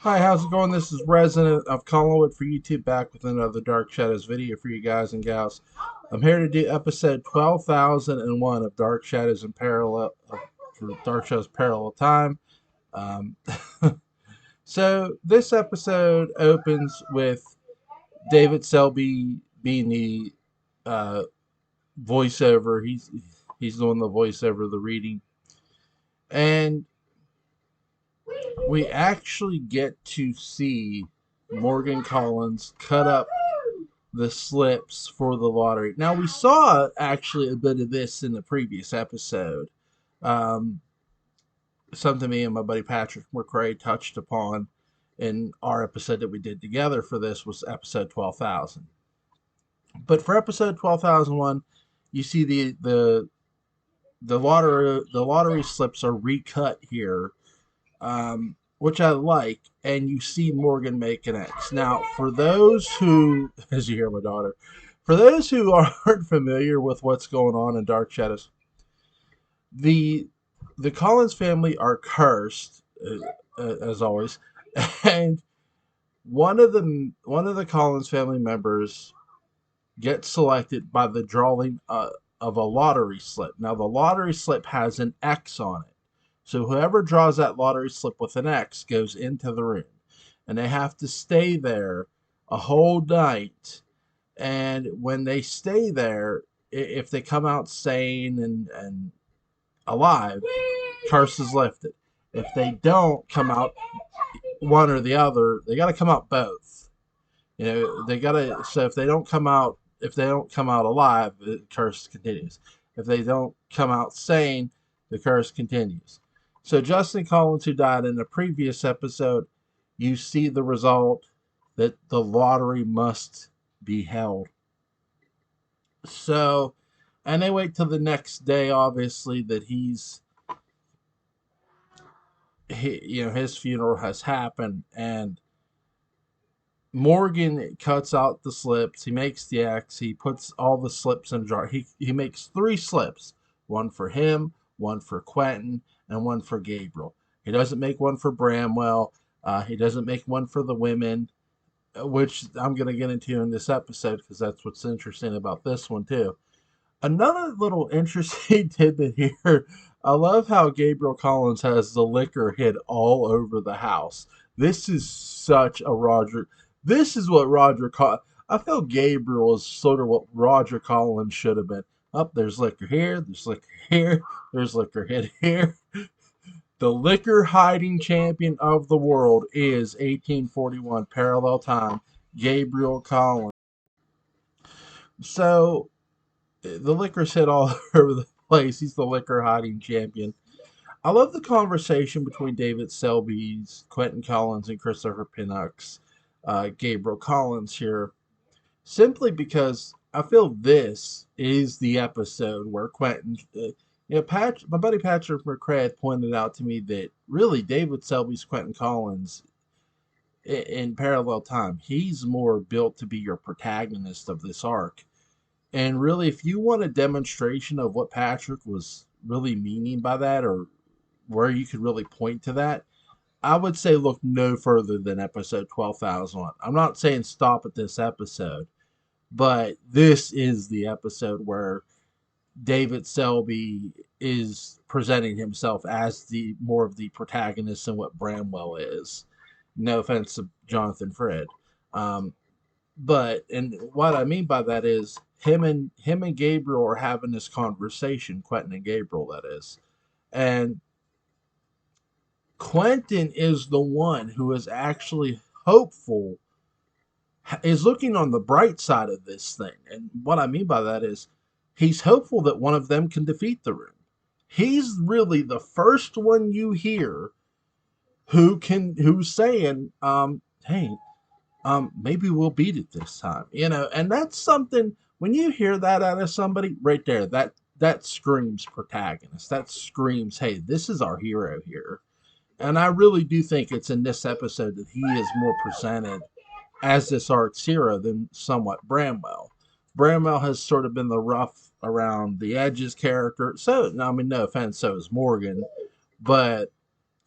Hi, how's it going? This is Resident of Collinwood for YouTube, back with another Dark Shadows video for you guys and gals. I'm here to do episode 12,001 of Dark Shadows in Parallel, Dark Shadows Parallel Time. Um, so this episode opens with David Selby being the uh, voiceover. He's doing the voiceover of the reading, and we actually get to see Morgan Collins cut up the slips for the lottery. Now, we saw actually a bit of this in the previous episode. Um, Something me and my buddy Patrick McRae touched upon in our episode that we did together for this was episode 12,000. But for episode 12,001, you see the lottery slips are recut here, which I like, and you see Morgan make an X. Now, for those who, as you hear my daughter, for those who aren't familiar with what's going on in Dark Shadows, the the Collins family are cursed, as always, and one of the Collins family members gets selected by the drawing of a lottery slip. Now, the lottery slip has an X on it. So whoever draws that lottery slip with an X goes into the room. And they have to stay there a whole night. And when they stay there, if they come out sane and alive, curse is lifted. If they don't come out one or the other, they got to come out both. They got to. So if they don't come out alive, the curse continues. If they don't come out sane, the curse continues. So Justin Collins, who died in the previous episode, you see the result that the lottery must be held. So, and they wait till the next day, obviously, that his funeral has happened, and Morgan cuts out the slips. He makes the X. He puts all the slips in a jar. He makes three slips, one for him, one for Quentin, and one for Gabriel. He doesn't make one for Bramwell. He doesn't make one for the women, which I'm going to get into in this episode because that's what's interesting about this one too. Another little interesting tidbit here. I love how Gabriel Collins has the liquor hid all over the house. This is such a Roger. This is what Roger. I feel Gabriel is sort of what Roger Collins should have been. Up there's liquor here. There's liquor here. There's liquor hid here. The liquor hiding champion of the world is 1841 parallel time. Gabriel Collins. So the liquor's hit all over the place. He's the liquor hiding champion. I love the conversation between David Selby's, Quentin Collins, and Christopher Pinnock's Gabriel Collins here, simply because I feel this is the episode where Quentin, my buddy Patrick McCray had pointed out to me that really David Selby's Quentin Collins in parallel time, he's more built to be your protagonist of this arc. And really, if you want a demonstration of what Patrick was really meaning by that, or where you could really point to that, I would say look no further than episode 12,001. I'm not saying stop at this episode, but this is the episode where David Selby is presenting himself as the more of the protagonist than what Bramwell is. No offense to Jonathan Fred. Um, and what I mean by that is him and Gabriel are having this conversation, Quentin and Gabriel, that is. And Quentin is the one who is actually hopeful, is looking on the bright side of this thing. And what I mean by that is he's hopeful that one of them can defeat the room. He's really the first one you hear who's saying, hey, maybe we'll beat it this time. And that's something when you hear that out of somebody right there, that screams protagonist. That screams, hey, this is our hero here. And I really do think it's in this episode that he is more presented as this arc's hero than somewhat Bramwell. Bramwell has sort of been the rough around the edges character. So, no, I mean, no offense, so is Morgan. But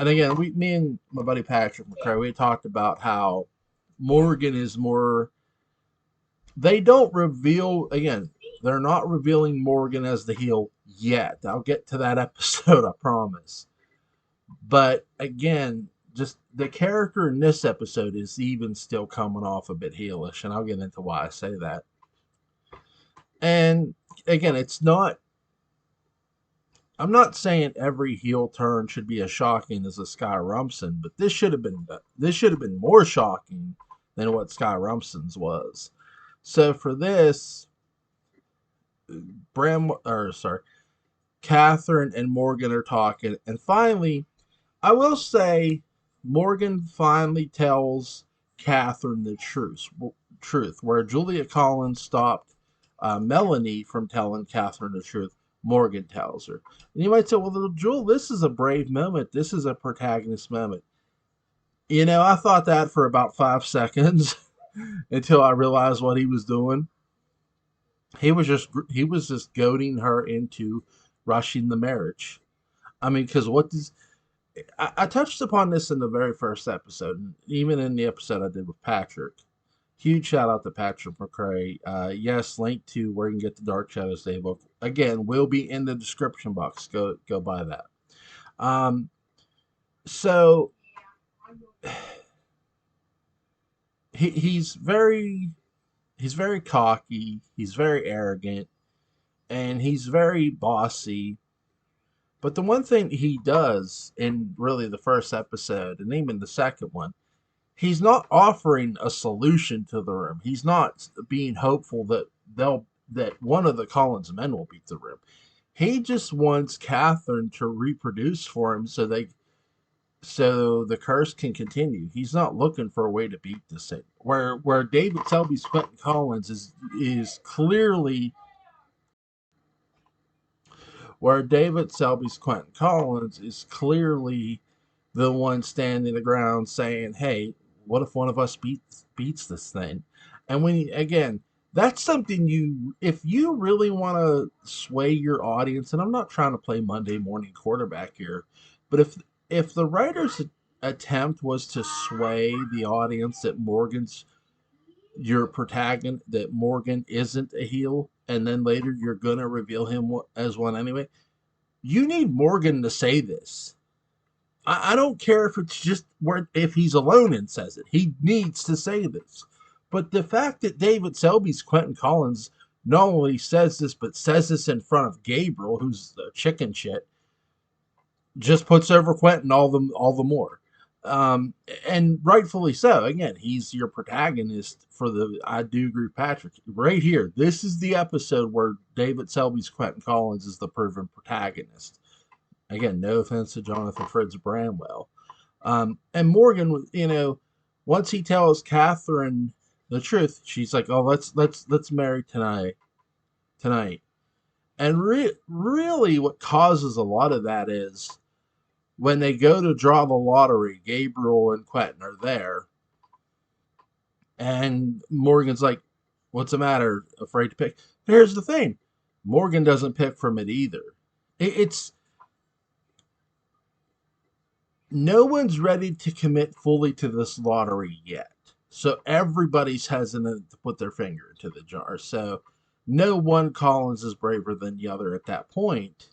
and again, me and my buddy Patrick McCray, we talked about how Morgan is more. They don't reveal again. They're not revealing Morgan as the heel yet. I'll get to that episode, I promise. But again, just the character in this episode is even still coming off a bit heelish, and I'll get into why I say that. And again, it's not. I'm not saying every heel turn should be as shocking as a Sky Rumson, but this should have been more shocking than what Sky Rumson's was. So for this, Catherine and Morgan are talking, and finally, I will say, Morgan finally tells Catherine the truth, where Julia Collins stopped Melanie from telling Catherine the truth. Morgan tells her, and you might say, "Well, Jewel, this is a brave moment. This is a protagonist moment." I thought that for about 5 seconds until I realized what he was doing. He was just goading her into rushing the marriage. I mean, because what does I touched upon this in the very first episode, and even in the episode I did with Patrick. Huge shout out to Patrick McCray. Yes, link to where you can get the Dark Shadows Daybook. Again, will be in the description box. Go buy that. So he's very cocky. He's very arrogant, and he's very bossy. But the one thing he does in really the first episode, and even the second one, he's not offering a solution to the room. He's not being hopeful that one of the Collins men will beat the room. He just wants Catherine to reproduce for him so the curse can continue. He's not looking for a way to beat this thing. Where David Selby's Quentin Collins is clearly where David Selby's Quentin Collins is clearly the one standing the ground saying, "Hey, what if one of us beats this thing?" And again, that's something if you really want to sway your audience, and I'm not trying to play Monday morning quarterback here, but if the writer's attempt was to sway the audience that your protagonist, that Morgan isn't a heel, and then later you're gonna reveal him as one anyway, you need Morgan to say this. I don't care if it's just if he's alone and says it. He needs to say this. But the fact that David Selby's Quentin Collins not only says this, but says this in front of Gabriel, who's a chicken shit, just puts over Quentin all the more. And rightfully so. Again, he's your protagonist I do agree with Patrick. Right here, this is the episode where David Selby's Quentin Collins is the proven protagonist. Again, no offense to Jonathan Fritz Bramwell. And Morgan, once he tells Catherine the truth, she's like, "Oh, let's marry tonight." And really, what causes a lot of that is when they go to draw the lottery, Gabriel and Quentin are there, and Morgan's like, "What's the matter? Afraid to pick?" Here's the thing: Morgan doesn't pick from it either. It's no one's ready to commit fully to this lottery yet. So everybody's hesitant to put their finger into the jar. So no one Collins is braver than the other at that point.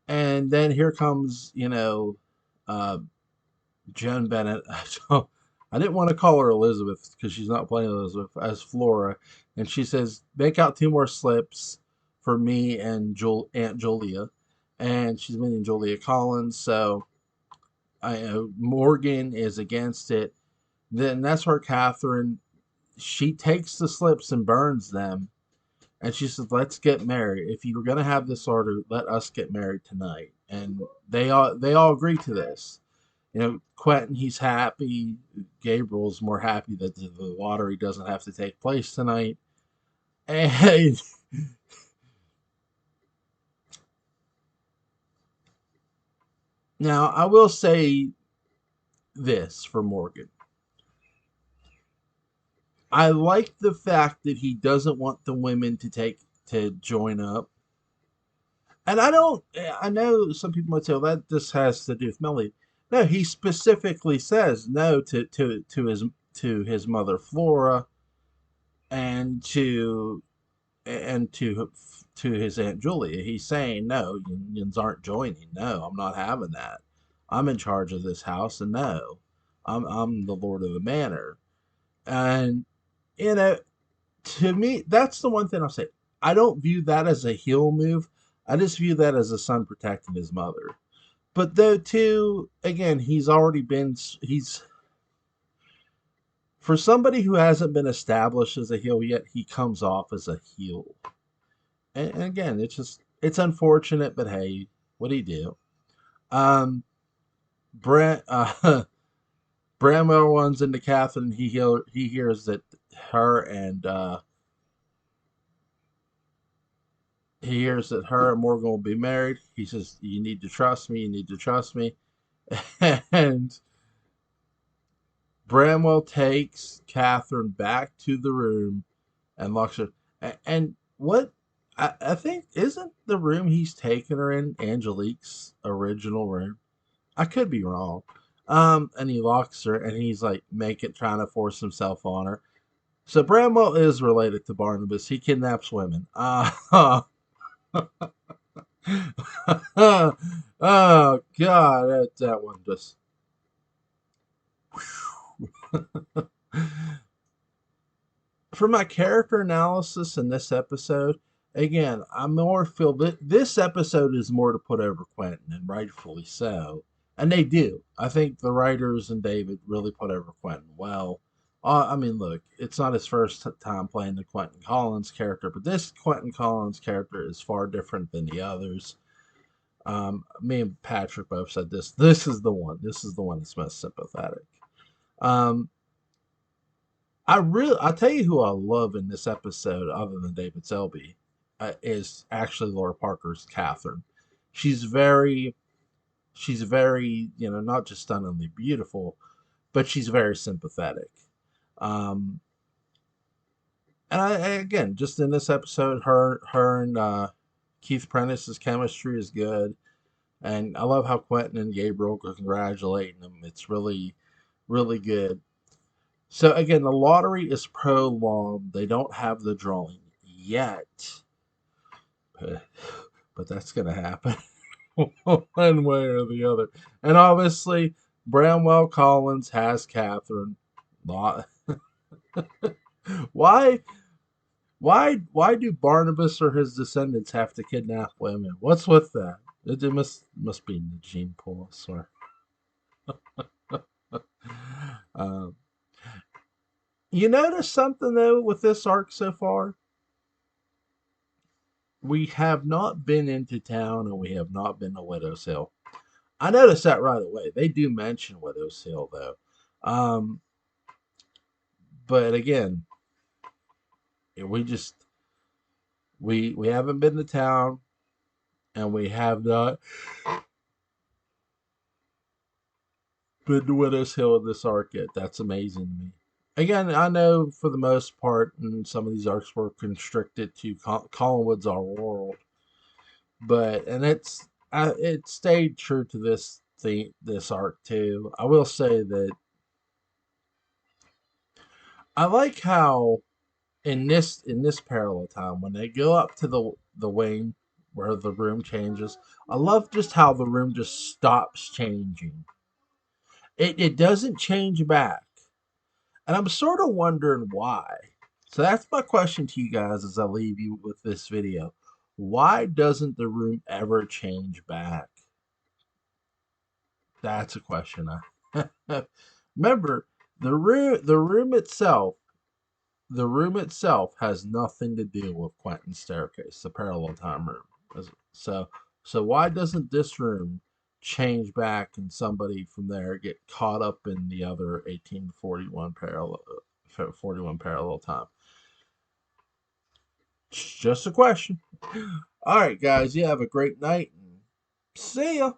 And then here comes, Joan Bennett. I didn't want to call her Elizabeth because she's not playing Elizabeth, as Flora. And she says, "Make out 2 more slips for me and Aunt Julia." And she's meaning Julia Collins. So Morgan is against it. Then that's where Catherine, she takes the slips and burns them, and she says, "Let's get married. If you're gonna have this order, let us get married tonight." And they all agree to this. Quentin, he's happy. Gabriel's more happy that the lottery doesn't have to take place tonight. And now I will say this for Morgan. I like the fact that he doesn't want the women to join up. And I know some people might say, "Well, that just has to do with Melanie." No, he specifically says no to his mother Flora and to his aunt Julia. He's saying no, unions aren't joining. No, I'm not having that. I'm in charge of this house, and no, I'm the lord of the manor. And you know, to me, that's the one thing I'll say. I don't view that as a heel move. I just view that as a son protecting his mother. But though, too, again, he's for somebody who hasn't been established as a heel yet, he comes off as a heel. And again, it's unfortunate, but hey, what do you do? Um, Brent, Bramwell runs into Catherine. He hears that her and he hears that her and Morgan will be married. He says, "You need to trust me. You need to trust me." And Bramwell takes Catherine back to the room and locks her. And what I think isn't the room he's taking her in Angelique's original room? I could be wrong. And he locks her, and he's like trying to force himself on her. So Bramwell is related to Barnabas. He kidnaps women. Oh God, that one just. For my character analysis in this episode, again, I more feel that this episode is more to put over Quentin, and rightfully so. And they do. I think the writers and David really put over Quentin well. I mean, look, it's not his first time playing the Quentin Collins character, but this Quentin Collins character is far different than the others. Me and Patrick both said this. This is the one. This is the one that's most sympathetic. Um, I'll tell you who I love in this episode, other than David Selby, is actually Laura Parker's Catherine. She's very, she's very, not just stunningly beautiful, but she's very sympathetic. Um, again, just in this episode, her and Keith Prentice's chemistry is good, and I love how Quentin and Gabriel are congratulating them. It's really, really good. So again, the lottery is prolonged. They don't have the drawing yet, but that's going to happen one way or the other. And obviously, Bramwell Collins has Catherine. Why? Why do Barnabas or his descendants have to kidnap women? What's with that? It must be in the gene pool, I swear. Um, you notice something though with this arc so far? We have not been into town and we have not been to Widow's Hill. I noticed that right away. They do mention Widow's Hill though. Um, but again, we just we haven't been to town and we have not been to Widow's Hill in this arc yet. That's amazing to me. Again, I know for the most part, and some of these arcs were constricted to Collinwood's Our World, but and it stayed true to this arc too. I will say that I like how in this parallel time when they go up to the wing where the room changes, I love just how the room just stops changing. It doesn't change back, and I'm sort of wondering why. So that's my question to you guys as I leave you with this video. Why doesn't the room ever change back? That's a question. Remember, the room itself has nothing to do with Quentin's staircase, the parallel time room. So, so why doesn't this room change back and somebody from there get caught up in the other 1841 time? Just a question. All right, guys, you have a great night and see ya.